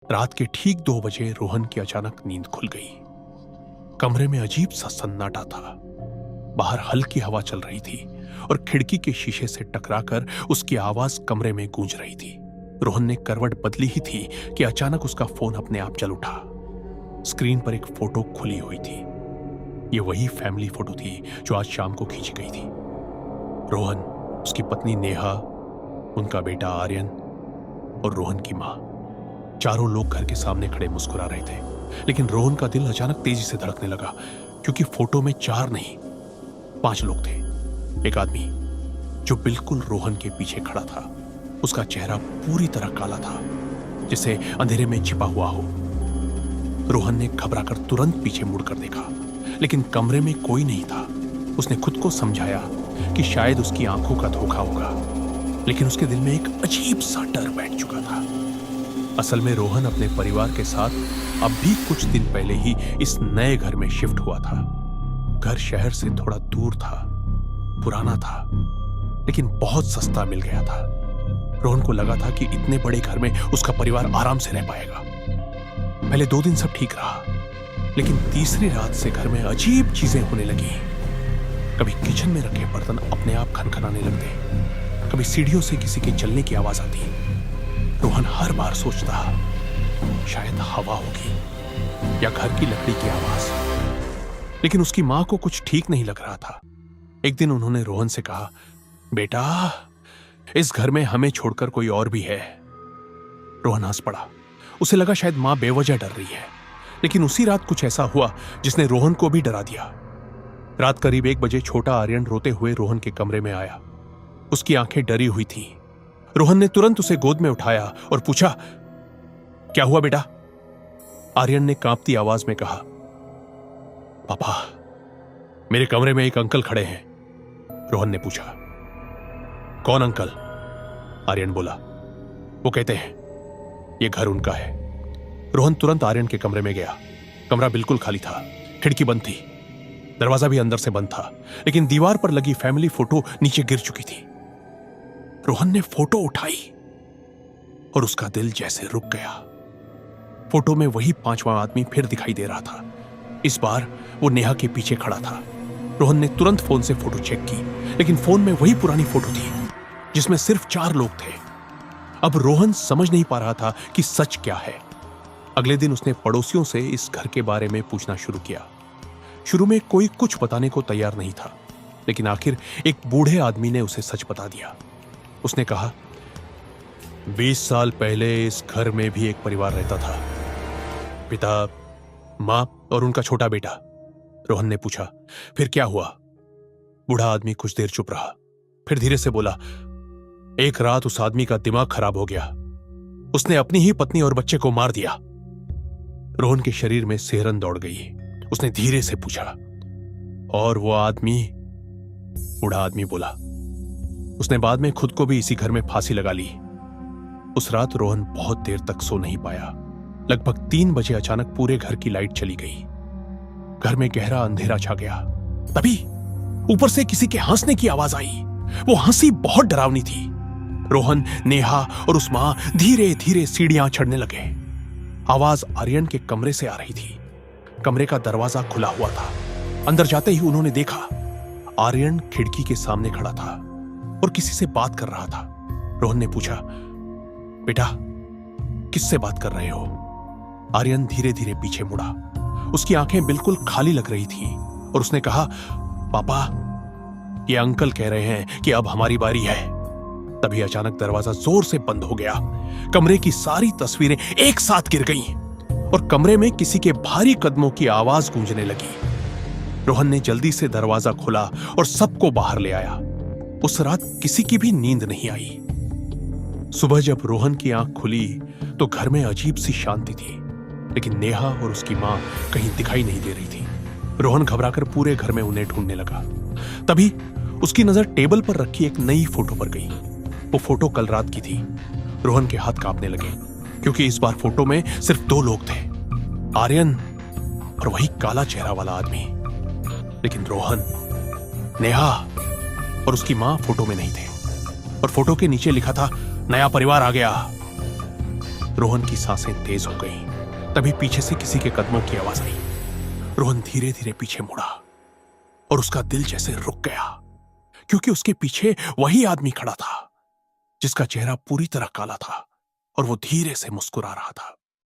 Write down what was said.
रात के ठीक 2 बजे रोहन की अचानक नींद खुल गई। कमरे में अजीब सा सन्नाटा था। बाहर हल्की हवा चल रही थी और खिड़की के शीशे से टकराकर उसकी आवाज कमरे में गूंज रही थी। रोहन ने करवट बदली ही थी कि अचानक उसका फोन अपने आप चल उठा। स्क्रीन पर एक फोटो खुली हुई थी। ये वही फैमिली फोटो थी जो आज शाम को खींची गई थी। रोहन, उसकी पत्नी नेहा, उनका बेटा आर्यन और रोहन की मां, चारों लोग घर के सामने खड़े मुस्कुरा रहे थे। लेकिन रोहन का दिल अचानक तेजी से धड़कने लगा, क्योंकि फोटो में 4 नहीं 5 लोग थे। एक आदमी जो बिल्कुल रोहन के पीछे खड़ा था, उसका चेहरा पूरी तरह काला था, जिसे अंधेरे में छिपा हुआ हो। रोहन ने घबराकर तुरंत पीछे मुड़कर देखा, लेकिन कमरे में कोई नहीं था। उसने खुद को समझाया कि शायद उसकी आंखों का धोखा होगा, लेकिन उसके दिल में एक अजीब सा डर बैठ चुका था। असल में रोहन अपने परिवार के साथ अब भी कुछ दिन पहले ही इस नए घर में शिफ्ट हुआ था। घर शहर से थोड़ा दूर था, पुराना था, लेकिन बहुत सस्ता मिल गया था। रोहन को लगा था कि इतने बड़े घर में उसका परिवार आराम से रह पाएगा। पहले 2 दिन सब ठीक रहा, लेकिन तीसरी रात से घर में अजीब चीजें होने लगी। कभी किचन में रखे बर्तन अपने आप खनखनाने लगते, कभी सीढ़ियों से किसी के चलने की आवाज आती। रोहन हर बार सोचता, शायद हवा होगी या घर की लकड़ी की आवाज। लेकिन उसकी मां को कुछ ठीक नहीं लग रहा था। एक दिन उन्होंने रोहन से कहा, बेटा, इस घर में हमें छोड़कर कोई और भी है। रोहन हंस पड़ा। उसे लगा शायद मां बेवजह डर रही है, लेकिन उसी रात कुछ ऐसा हुआ जिसने रोहन को भी डरा दिया। रात करीब 1 बजे छोटा आर्यन रोते हुए रोहन के कमरे में आया। उसकी आंखें डरी हुई थीं। रोहन ने तुरंत उसे गोद में उठाया और पूछा, क्या हुआ बेटा? आर्यन ने कांपती आवाज में कहा, पापा, मेरे कमरे में एक अंकल खड़े हैं। रोहन ने पूछा, कौन अंकल? आर्यन बोला, वो कहते हैं ये घर उनका है। रोहन तुरंत आर्यन के कमरे में गया। कमरा बिल्कुल खाली था, खिड़की बंद थी, दरवाजा भी अंदर से बंद था, लेकिन दीवार पर लगी फैमिली फोटो नीचे गिर चुकी थी। रोहन ने फोटो उठाई और उसका दिल जैसे रुक गया। फोटो में वही 5वां आदमी फिर दिखाई दे रहा था। इस बार वो नेहा के पीछे खड़ा था। रोहन ने तुरंत फोन से फोटो चेक की, लेकिन फोन में वही पुरानी फोटो थी जिसमें सिर्फ 4 लोग थे। अब रोहन समझ नहीं पा रहा था कि सच क्या है। अगले दिन उसने पड़ोसियों से इस घर के बारे में पूछना शुरू किया। शुरू में कोई कुछ बताने को तैयार नहीं था, लेकिन आखिर एक बूढ़े आदमी ने उसे सच बता दिया। उसने कहा, 20 साल पहले इस घर में भी एक परिवार रहता था, पिता, मां और उनका छोटा बेटा। रोहन ने पूछा, फिर क्या हुआ? बूढ़ा आदमी कुछ देर चुप रहा, फिर धीरे से बोला, एक रात उस आदमी का दिमाग खराब हो गया। उसने अपनी ही पत्नी और बच्चे को मार दिया। रोहन के शरीर में सिहरन दौड़ गई। उसने धीरे से पूछा, और वो आदमी? बूढ़ा आदमी बोला, उसने बाद में खुद को भी इसी घर में फांसी लगा ली। उस रात रोहन बहुत देर तक सो नहीं पाया। लगभग 3 बजे अचानक पूरे घर की लाइट चली गई। घर में गहरा अंधेरा छा गया। तभी ऊपर से किसी के हंसने की आवाज आई। वो हंसी बहुत डरावनी थी। रोहन, नेहा और उस मां धीरे धीरे सीढ़ियां चढ़ने लगे। आवाज आर्यन के कमरे से आ रही थी। कमरे का दरवाजा खुला हुआ था। अंदर जाते ही उन्होंने देखा, आर्यन खिड़की के सामने खड़ा था और किसी से बात कर रहा था। रोहन ने पूछा, बेटा, किससे बात कर रहे हो? आर्यन धीरे धीरे पीछे मुड़ा। उसकी आंखें बिल्कुल खाली लग रही थीं और उसने कहा, पापा, ये अंकल कह रहे हैं कि अब हमारी बारी है। तभी अचानक दरवाजा जोर से बंद हो गया। कमरे की सारी तस्वीरें एक साथ गिर गईं और कमरे में किसी के भारी कदमों की आवाज गूंजने लगी। रोहन ने जल्दी से दरवाजा खोला और सबको बाहर ले आया। उस रात किसी की भी नींद नहीं आई। सुबह जब रोहन की आंख खुली तो घर में अजीब सी शांति थी, लेकिन नेहा और उसकी मां कहीं दिखाई नहीं दे रही थी। रोहन घबराकर पूरे घर में उन्हें ढूंढने लगा। तभी उसकी नजर टेबल पर रखी एक नई फोटो पर गई। वो फोटो कल रात की थी। रोहन के हाथ कांपने लगे, क्योंकि इस बार फोटो में सिर्फ 2 लोग थे, आर्यन और वही काला चेहरा वाला आदमी। लेकिन रोहन, नेहा और उसकी मां फोटो में नहीं थे और फोटो के नीचे लिखा था, नया परिवार आ गया। रोहन की सांसें तेज हो गईं। तभी पीछे से किसी के कदमों की आवाज आई। रोहन धीरे धीरे पीछे मुड़ा और उसका दिल जैसे रुक गया, क्योंकि उसके पीछे वही आदमी खड़ा था जिसका चेहरा पूरी तरह काला था और वो धीरे से मुस्कुरा रहा था।